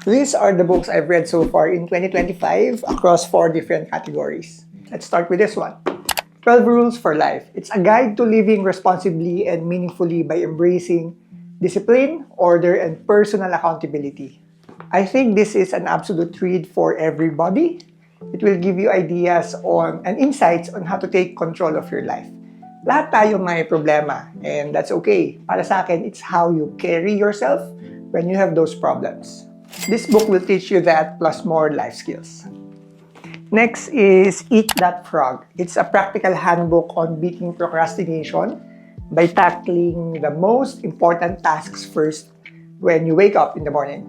These are the books I've read so far in 2025 across 4 different categories. Let's start with this one. 12 Rules for Life. It's a guide to living responsibly and meaningfully by embracing discipline, order, and personal accountability. I think this is an absolute read for everybody. It will give you ideas on and insights on how to take control of your life. Lahat tayo may problema, and that's okay. Para sa akin, it's how you carry yourself when you have those problems. This book will teach you that plus more life skills. Next is Eat That Frog. It's a practical handbook on beating procrastination by tackling the most important tasks first when you wake up in the morning.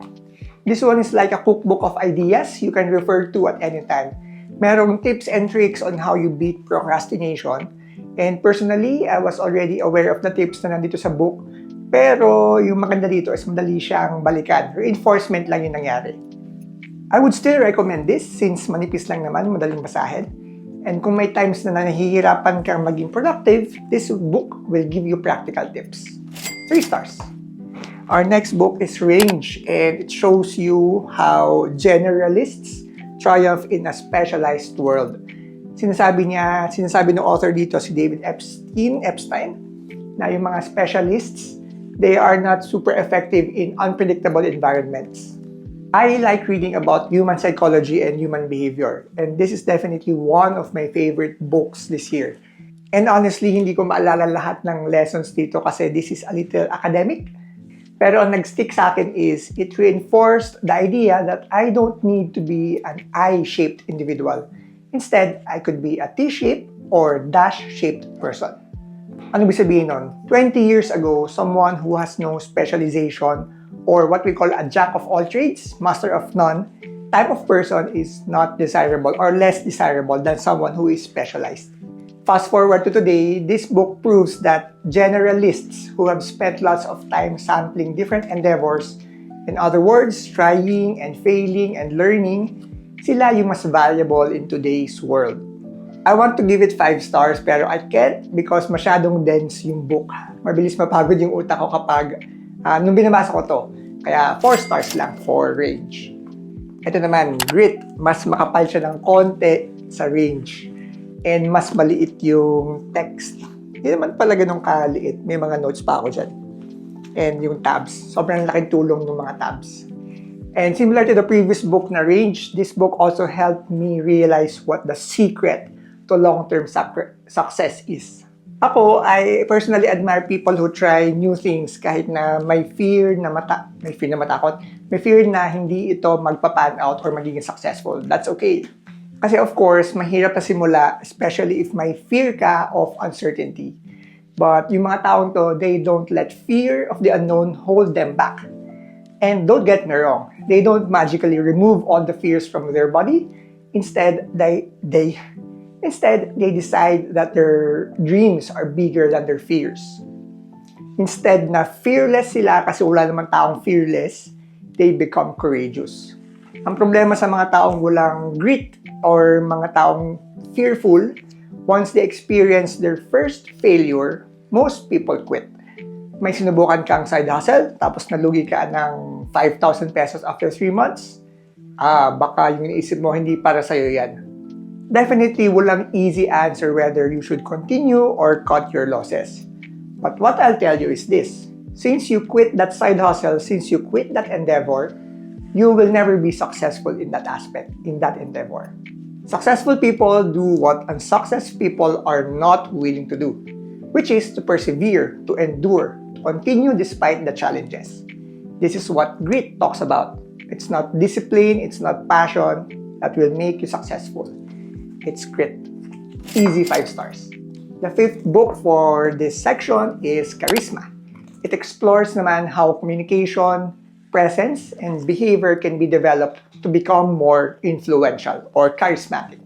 This one is like a cookbook of ideas you can refer to at any time. Merong tips and tricks on how you beat procrastination. And personally, I was already aware of the tips na nandito sa book. Pero yung maganda dito is madali siyang balikan. Reinforcement lang yung nangyari. I would still recommend this since manipis lang naman, madaling basahin. And kung may times na nahihirapan kang maging productive, this book will give you practical tips. 3 stars. Our next book is Range, and it shows you how generalists triumph in a specialized world. Sinasabi ng author dito, si David Epstein, na yung mga specialists, they are not super effective in unpredictable environments. I like reading about human psychology and human behavior, and this is definitely one of my favorite books this year. And honestly, hindi ko maalala lahat ng lessons dito kasi this is a little academic. Pero ang nag-stick sa akin is it reinforced the idea that I don't need to be an I-shaped individual. Instead, I could be a T-shaped or dash-shaped person. Ano ibig sabihin nun? 20 years ago, someone who has no specialization or what we call a jack of all trades, master of none, type of person is not desirable or less desirable than someone who is specialized. Fast forward to today, this book proves that generalists who have spent lots of time sampling different endeavors, in other words, trying and failing and learning, sila yung mas valuable in today's world. I want to give it 5 stars pero I can't because masyadong dense yung book. Mabilis mapagod yung utak ko kapag nung binabasa ko to. Kaya 4 stars lang for Range. Ito naman, Grit. Mas makapal siya ng konti sa Range. And mas maliit yung text. Hindi naman pala ganun kaliit. May mga notes pa ako dyan. And yung tabs. Sobrang laking tulong ng mga tabs. And similar to the previous book na Range, this book also helped me realize what the secret to long-term success is. Ako, I personally admire people who try new things kahit na may fear na matakot, may fear na hindi ito magpa-pan out or magiging successful. That's okay. Kasi of course, mahirap na simula, especially if may fear ka of uncertainty. But yung mga taong to, they don't let fear of the unknown hold them back. And don't get me wrong, they don't magically remove all the fears from their body. Instead, they decide that their dreams are bigger than their fears. Instead na fearless sila kasi wala naman taong fearless, they become courageous. Ang problema sa mga taong walang grit or mga taong fearful, once they experience their first failure, most people quit. May sinubukan kang side hustle, tapos nalugi ka ng 5,000 pesos after 3 months, baka yung iisip mo hindi para sa'yo yan. Definitely, walang easy answer whether you should continue or cut your losses. But what I'll tell you is this. Since you quit that side hustle, since you quit that endeavor, you will never be successful in that aspect, in that endeavor. Successful people do what unsuccessful people are not willing to do, which is to persevere, to endure, to continue despite the challenges. This is what grit talks about. It's not discipline, it's not passion that will make you successful. It's grit. Easy 5 stars. The 5th book for this section is Charisma. It explores naman how communication, presence, and behavior can be developed to become more influential or charismatic.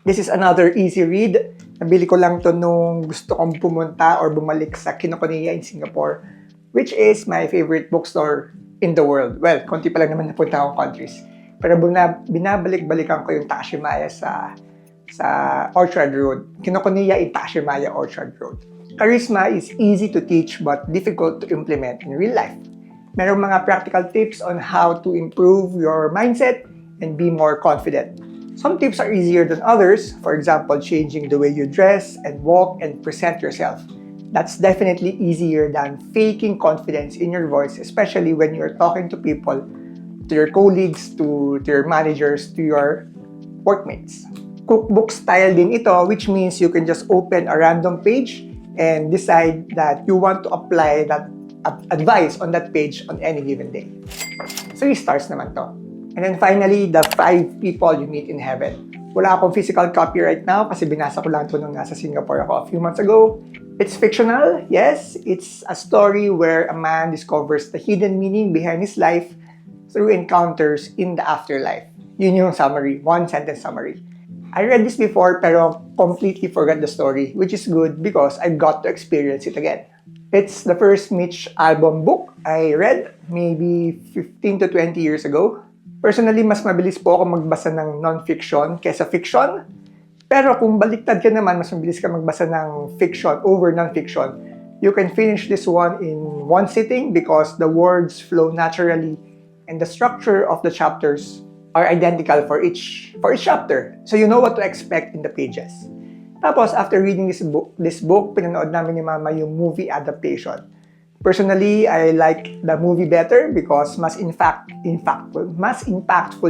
This is another easy read. Nabili ko lang to nung gusto kong pumunta or bumalik sa Kinokuniya in Singapore, which is my favorite bookstore in the world. Well, konti pa lang naman napunta akong countries. Pero binabalik-balikan ko yung Takashimaya sa Orchard Road. Kinokuniya in Takashimaya Orchard Road. Charisma is easy to teach but difficult to implement in real life. Merong mga practical tips on how to improve your mindset and be more confident. Some tips are easier than others, for example, changing the way you dress and walk and present yourself. That's definitely easier than faking confidence in your voice, especially when you're talking to people, to your colleagues, to your managers, to your workmates. Cookbook style din ito, which means you can just open a random page and decide that you want to apply that advice on that page on any given day. 3 stars naman to. And then finally, the 5 people you meet in heaven. Wala akong physical copy right now kasi binasa ko lang ito nung nasa Singapore ako a few months ago. It's fictional, yes. It's a story where a man discovers the hidden meaning behind his life through encounters in the afterlife. Yun yung summary, 1-sentence summary. I read this before pero completely forgot the story, which is good because I got to experience it again. It's the first Mitch Albom book I read maybe 15 to 20 years ago. Personally, mas mabilis po ako magbasa ng non-fiction kaysa fiction. Pero kung baliktad ka naman, mas mabilis ka magbasa ng fiction over non-fiction. You can finish this one in one sitting because the words flow naturally and the structure of the chapters are identical for each chapter. So you know what to expect in the pages. Tapos, after reading this book, pinanood namin ni Mama yung movie adaptation. Personally, I like the movie better because mas impactful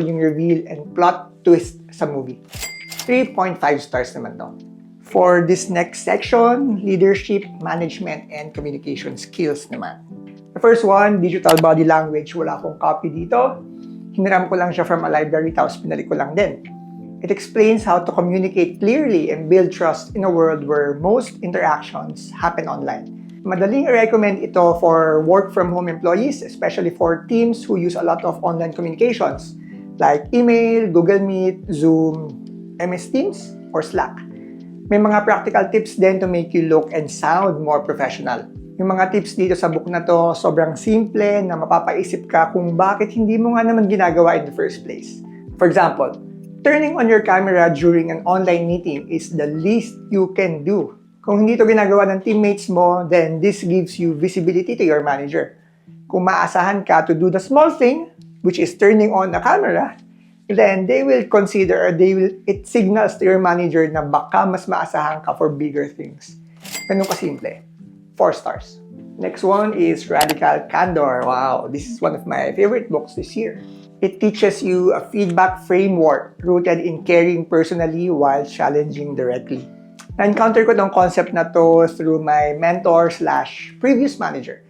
yung reveal and plot twist sa movie. 3.5 stars naman to. For this next section, leadership, management, and communication skills naman. The first one, digital body language. Wala akong copy dito. Hiniram ko lang siya from a library tapos pinalik ko lang din. It explains how to communicate clearly and build trust in a world where most interactions happen online. Madaling i-recommend ito for work-from-home employees, especially for teams who use a lot of online communications like email, Google Meet, Zoom, MS Teams, or Slack. May mga practical tips din to make you look and sound more professional. Yung mga tips dito sa book na to, sobrang simple na mapapaisip ka kung bakit hindi mo nga naman ginagawa in the first place. For example, turning on your camera during an online meeting is the least you can do. Kung hindi ito ginagawa ng teammates mo, then this gives you visibility to your manager. Kung maasahan ka to do the small thing, which is turning on the camera, then they will consider or it signals to your manager na baka mas maasahan ka for bigger things. Ganun kasimple. 4 stars. Next one is Radical Candor. Wow, this is one of my favorite books this year. It teaches you a feedback framework rooted in caring personally while challenging directly. Na-encounter ko tong concept na to through my mentor/previous manager.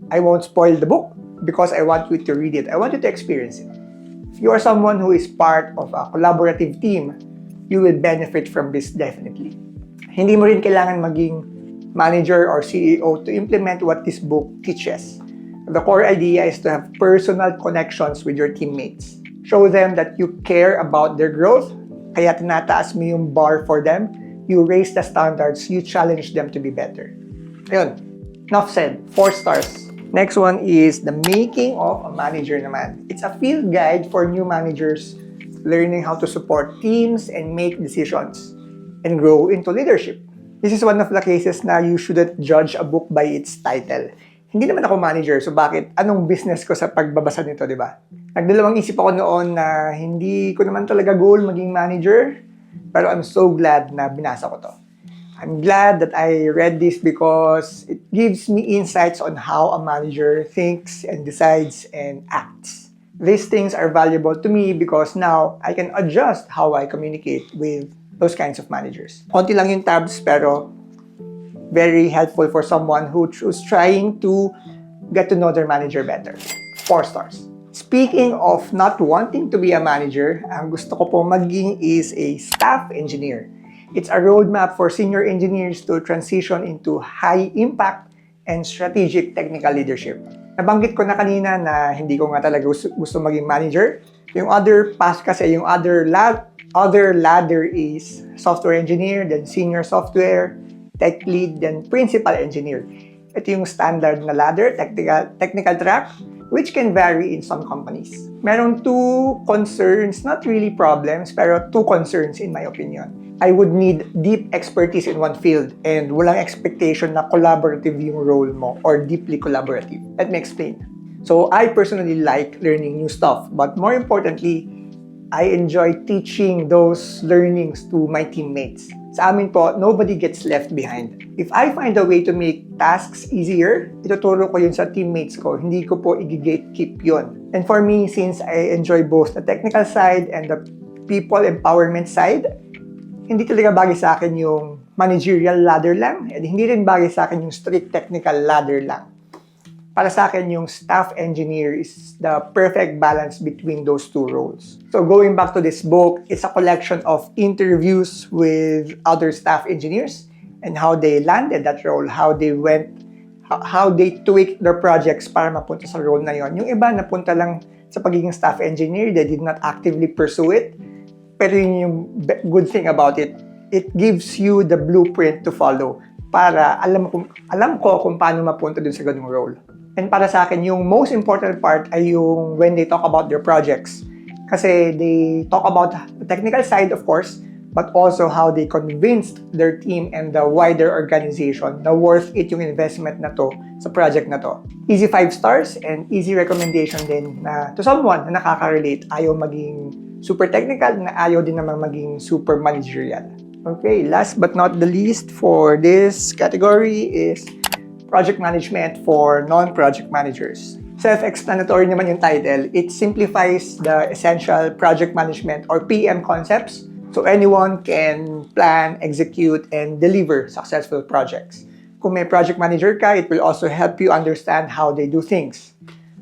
I won't spoil the book because I want you to read it. I want you to experience it. If you are someone who is part of a collaborative team, you will benefit from this definitely. Hindi mo rin kailangan maging manager or CEO to implement what this book teaches. The core idea is to have personal connections with your teammates. Show them that you care about their growth, kaya tinataas mo yung bar for them. You raise the standards, you challenge them to be better. Ayun, enough said, 4 stars. Next one is The Making of a Manager naman. It's a field guide for new managers learning how to support teams and make decisions and grow into leadership. This is one of the cases na you shouldn't judge a book by its title. Hindi naman ako manager, so bakit? Anong business ko sa pagbabasa nito, di ba? Nagdalawang isip ako noon na hindi ko naman talaga goal maging manager, pero I'm so glad na binasa ko to. I'm glad that I read this because it gives me insights on how a manager thinks and decides and acts. These things are valuable to me because now I can adjust how I communicate with those kinds of managers. Konti lang yung tabs pero very helpful for someone who's trying to get to know their manager better. 4 stars. Speaking of not wanting to be a manager, ang gusto ko po maging is a staff engineer. It's a roadmap for senior engineers to transition into high-impact and strategic technical leadership. Nabanggit ko na kanina na hindi ko nga talaga gusto maging manager. Yung other path kasi, yung other ladder is software engineer, then senior software, tech lead, then principal engineer. Ito yung standard na ladder, technical track, which can vary in some companies. Merong 2 concerns, not really problems, pero 2 concerns in my opinion. I would need deep expertise in one field and walang expectation na collaborative yung role mo or deeply collaborative. Let me explain. So I personally like learning new stuff, but more importantly, I enjoy teaching those learnings to my teammates. Sa amin po, nobody gets left behind. If I find a way to make tasks easier, ituturo ko yun sa teammates ko. Hindi ko po i-gatekeep yun. And for me, since I enjoy both the technical side and the people empowerment side, hindi talaga bagay sa akin yung managerial ladder lang, and hindi rin bagay sa akin yung strict technical ladder lang. Para sa akin, yung staff engineer is the perfect balance between those two roles. So going back to this book, it's a collection of interviews with other staff engineers and how they landed that role, how they tweaked their projects para mapunta sa role na yon. Yung iba napunta lang sa pagiging staff engineer, they did not actively pursue it. Pero yun yung good thing about it, it gives you the blueprint to follow para alam ko kung paano mapunta dun sa ganung role. And para sa akin, yung most important part ay yung when they talk about their projects. Kasi they talk about the technical side, of course, but also how they convinced their team and the wider organization na worth it yung investment na to sa project na to. Easy 5 stars and easy recommendation din na to someone na nakaka-relate, ayaw maging super technical, na ayaw din naman maging super managerial. Okay, last but not the least for this category is project management for non-project managers. Self-explanatory naman yung title. It simplifies the essential project management or PM concepts so anyone can plan, execute, and deliver successful projects. Kung may project manager ka, it will also help you understand how they do things.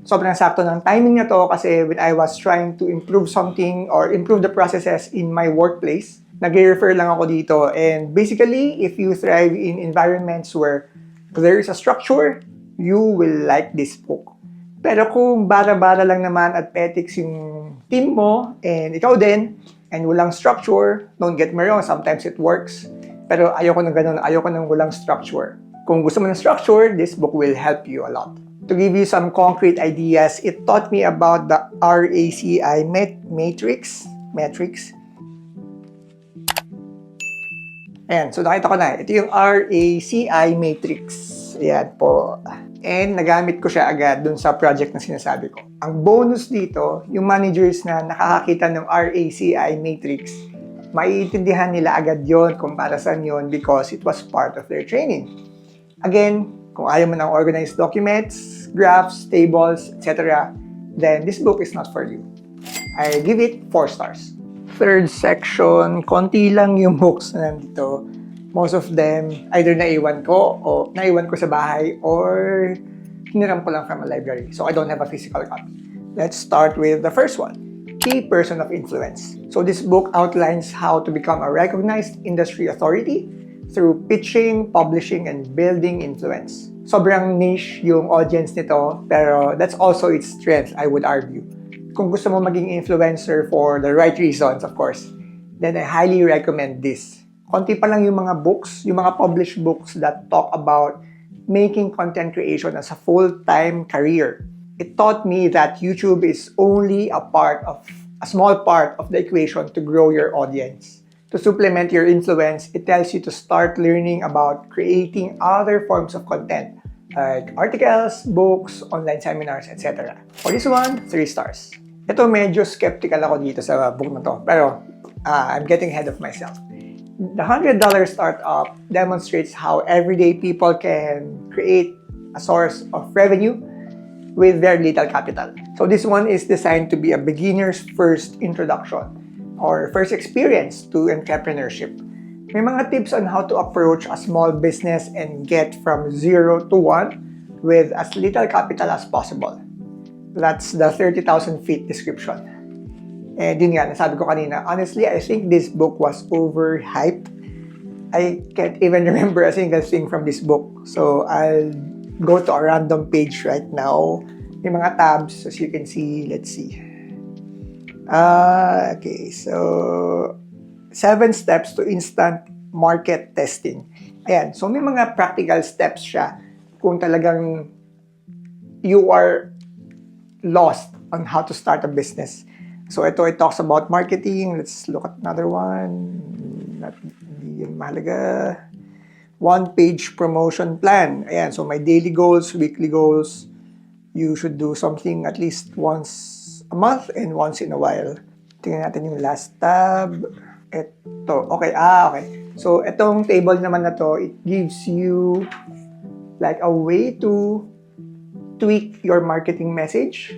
Sobrang sakto ng timing na to kasi when I was trying to improve something or improve the processes in my workplace, nag-refer lang ako dito. And basically, if you thrive in environments where there is a structure, you will like this book. Pero kung bara-bara lang naman at petics yung team mo, and ikaw din, and walang structure, don't get me wrong, sometimes it works. Pero ayoko ng ganun, ayoko ng walang structure. Kung gusto mo ng structure, this book will help you a lot. To give you some concrete ideas, it taught me about the RACI matrix. Ayan, so nakita ko na. Ito yung RACI matrix. Ayan po. And nagamit ko siya agad dun sa project na sinasabi ko. Ang bonus dito, yung managers na nakakakita ng RACI matrix, maiintindihan nila agad yon kung para saan yon because it was part of their training. Again, kung ayaw mo ng organized documents, graphs, tables, etc., then this book is not for you. I give it 4 stars. Third section, konti lang yung books na nandito. Most of them, either naiwan ko sa bahay or hiniram ko lang from a library. So I don't have a physical copy. Let's start with the first one, Key Person of Influence. So this book outlines how to become a recognized industry authority through pitching, publishing, and building influence. Sobrang niche yung audience nito, pero that's also its strength, I would argue. Kung gusto mo maging influencer for the right reasons, of course, then I highly recommend this. Konti pa lang yung mga books, yung mga published books that talk about making content creation as a full-time career. It taught me that YouTube is only a small part of the equation to grow your audience. To supplement your influence, it tells you to start learning about creating other forms of content, like articles, books, online seminars, etc. For this one, 3 stars. Ito medyo skeptical ako dito sa book na to, pero I'm getting ahead of myself. The $100 Startup demonstrates how everyday people can create a source of revenue with very little capital. So this one is designed to be a beginner's first introduction or first experience to entrepreneurship. May mga tips on how to approach a small business and get from 0 to 1 with as little capital as possible. That's the 30,000 feet description. And yun nga, nasabi ko kanina, honestly, I think this book was overhyped. I can't even remember a single thing from this book. So I'll go to a random page right now. May mga tabs, as you can see. Let's see. Okay, so 7 steps to instant market testing. Ayan, so may mga practical steps siya kung talagang you are lost on how to start a business. So ito, it talks about marketing. Let's look at another one. Hindi yan mahalaga. 1-page promotion plan. Ayan, so my daily goals, weekly goals, you should do something at least once a month and once in a while. Tingnan natin yung last tab. Ito. Okay. Okay. So, itong table naman na to, it gives you like a way to tweak your marketing message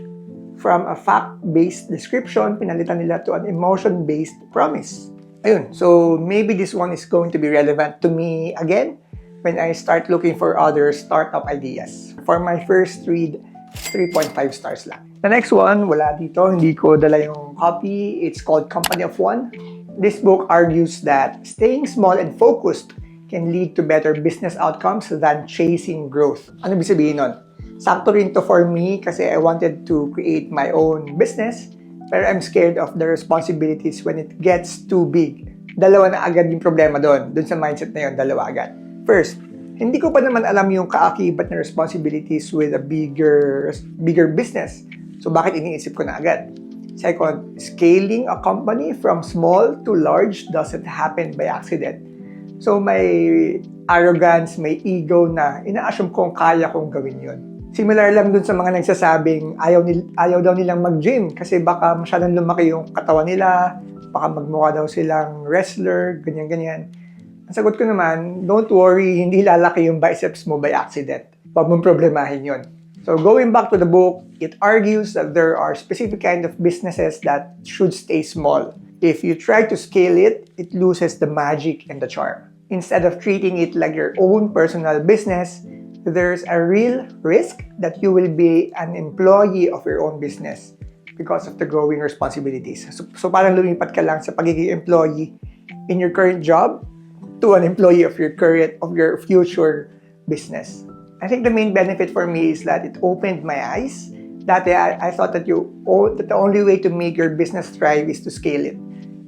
from a fact-based description, pinalitan nila to an emotion-based promise. Ayun. So, maybe this one is going to be relevant to me again when I start looking for other startup ideas. For my first read, 3.5 stars lang. The next one, wala dito. Hindi ko dala yung copy. It's called Company of One. This book argues that staying small and focused can lead to better business outcomes than chasing growth. Ano ibig sabihin nun? Sakto rin to for me kasi I wanted to create my own business, pero I'm scared of the responsibilities when it gets too big. Dalawa na agad yung problema doon sa mindset na yun, dalawa agad. First, hindi ko pa naman alam yung kaakibat na responsibilities with a bigger business. So bakit iniisip ko na agad? Second, scaling a company from small to large doesn't happen by accident. So may arrogance, may ego na ina-assume kong kaya kong gawin yun. Similar lang dun sa mga nagsasabing ayaw daw nilang mag-gym kasi baka masyadong lumaki yung katawan nila, baka magmukha daw silang wrestler, ganyan-ganyan. Ang sagot ko naman, don't worry, hindi lalaki yung biceps mo by accident. Huwag mong problemahin yun. So going back to the book, it argues that there are specific kind of businesses that should stay small. If you try to scale it, it loses the magic and the charm. Instead of treating it like your own personal business, there's a real risk that you will be an employee of your own business because of the growing responsibilities. So parang lumipat ka lang sa pagiging employee in your current job to an employee of your future business. I think the main benefit for me is that it opened my eyes. Dati, I thought that the only way to make your business thrive is to scale it.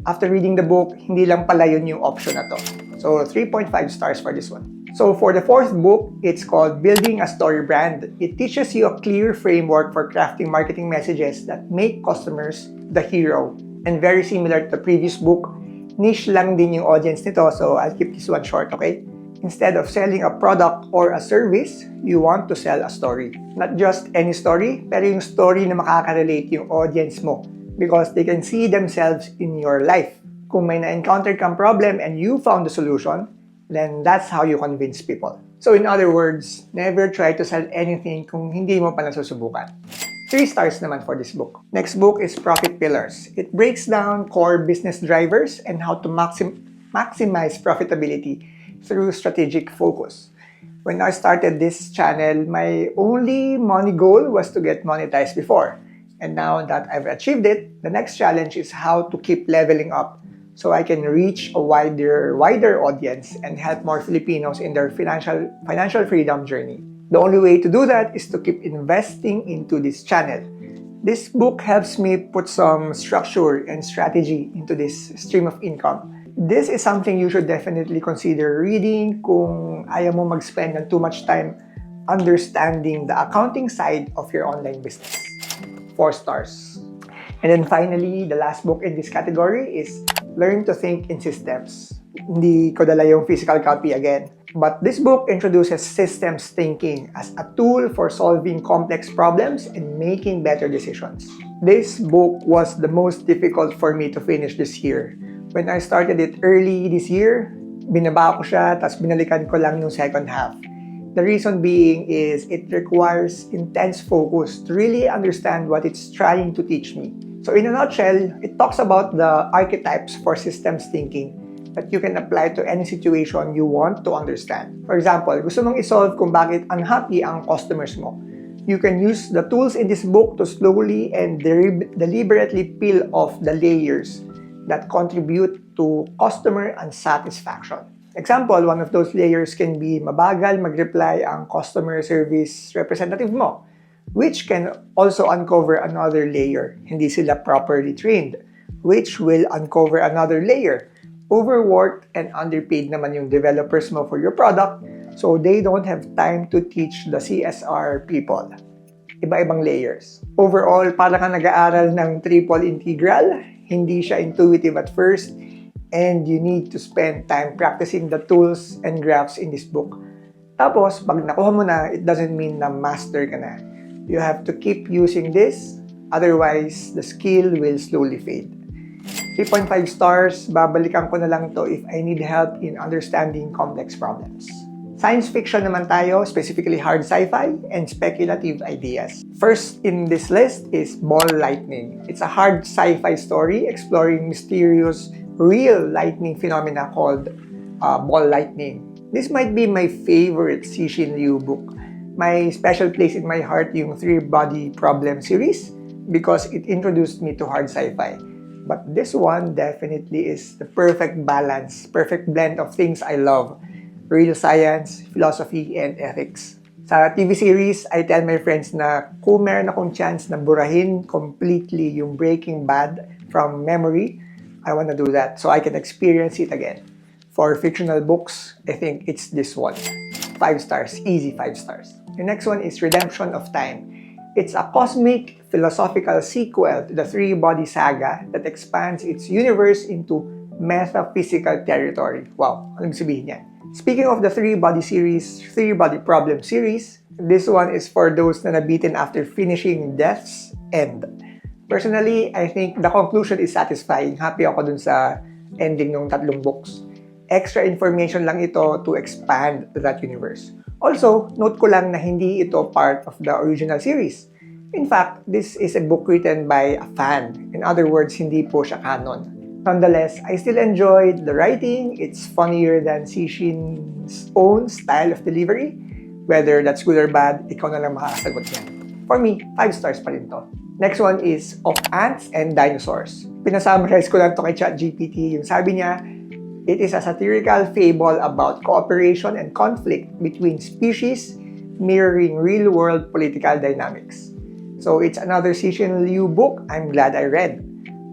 After reading the book, hindi lang pala yun yung option na to. So 3.5 stars for this one. So for the fourth book, it's called Building a Story Brand. It teaches you a clear framework for crafting marketing messages that make customers the hero. And very similar to the previous book, niche lang din yung audience nito, so I'll keep this one short, okay? Instead of selling a product or a service, you want to sell a story. Not just any story, pero yung story na makaka-relate yung audience mo because they can see themselves in your life. Kung may na-encounter kang problem and you found the solution, then that's how you convince people. So in other words, never try to sell anything kung hindi mo pa nasusubukan. 3 stars naman for this book. Next book is Profit Pillars. It breaks down core business drivers and how to maximize profitability through strategic focus. When I started this channel, my only money goal was to get monetized before. And now that I've achieved it, the next challenge is how to keep leveling up so I can reach a wider audience and help more Filipinos in their financial freedom journey. The only way to do that is to keep investing into this channel. This book helps me put some structure and strategy into this stream of income. This is something you should definitely consider reading kung ayaw mo mag-spend ng too much time understanding the accounting side of your online business. 4 stars. And then finally, the last book in this category is Learn to Think in Systems. Hindi ko dala yung physical copy again. But this book introduces systems thinking as a tool for solving complex problems and making better decisions. This book was the most difficult for me to finish this year. When I started it early this year, binaba ko siya, tapos binalikan ko lang yung second half. The reason being is it requires intense focus to really understand what it's trying to teach me. So in a nutshell, it talks about the archetypes for systems thinking that you can apply to any situation you want to understand. For example, gusto mong isolve kung bakit unhappy ang customers mo. You can use the tools in this book to slowly and deliberately peel off the layers that contribute to customer unsatisfaction. Example, one of those layers can be mabagal mag-reply ang customer service representative mo, which can also uncover another layer. Hindi sila properly trained, which will uncover another layer. Overworked and underpaid naman yung developers mo for your product, so they don't have time to teach the CSR people. Iba-ibang layers. Overall, para ka nag-aaral ng triple integral, hindi siya intuitive at first, and you need to spend time practicing the tools and graphs in this book. Tapos, pag nakuha mo na, it doesn't mean na master ka na. You have to keep using this, otherwise the skill will slowly fade. 3.5 stars, babalikan ko na lang to if I need help in understanding complex problems. Science fiction naman tayo, specifically hard sci-fi and speculative ideas. First in this list is Ball Lightning. It's a hard sci-fi story exploring mysterious, real lightning phenomena called ball lightning. This might be my favorite Cixin Liu book. My special place in my heart yung Three Body Problem series because it introduced me to hard sci-fi. But this one definitely is the perfect balance, perfect blend of things I love. Real science, philosophy, and ethics. Sa TV series, I tell my friends na kung meron akong chance na burahin completely yung Breaking Bad from memory, I wanna do that so I can experience it again. For fictional books, I think it's this one. 5 stars, easy 5 stars. The next one is Redemption of Time. It's a cosmic, philosophical sequel to the Three Body Saga that expands its universe into metaphysical territory. Wow, ano sabihin yan? Speaking of the Three Body Problem series, this one is for those na nabitin after finishing Death's End. Personally, I think the conclusion is satisfying. Happy ako dun sa ending ng 3 books. Extra information lang ito to expand that universe. Also, note ko lang na hindi ito part of the original series. In fact, this is a book written by a fan. In other words, hindi po siya canon. Nonetheless, I still enjoyed the writing. It's funnier than Cixin's own style of delivery. Whether that's good or bad, ikaw na lang makakasagot yan. For me, 5 stars pa rin to. Next one is Of Ants and Dinosaurs. Pinasummarize ko lang to kay ChatGPT. Yung sabi niya, it is a satirical fable about cooperation and conflict between species mirroring real-world political dynamics. So it's another Cixin Liu book I'm glad I read.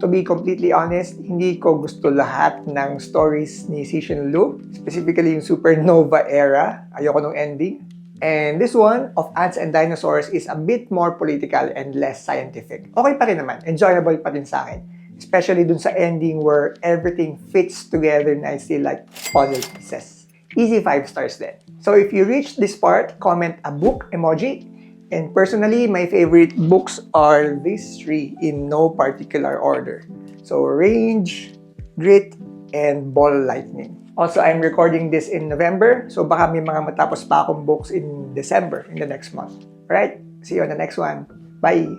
To be completely honest, hindi ko gusto lahat ng stories ni Cixin Liu, specifically yung Supernova era. Ayoko nung ending. And this one, Of Ants and Dinosaurs, is a bit more political and less scientific. Okay pa rin naman. Enjoyable pa rin sa akin. Especially dun sa ending where everything fits together nicely like puzzle pieces. Easy 5 stars then. So if you reach this part, comment a book emoji. And personally, my favorite books are these 3 in no particular order. So Range, Grit, and Ball Lightning. Also, I'm recording this in November, so baka may mga matapos pa akong books in December, in the next month. Alright, see you on the next one. Bye!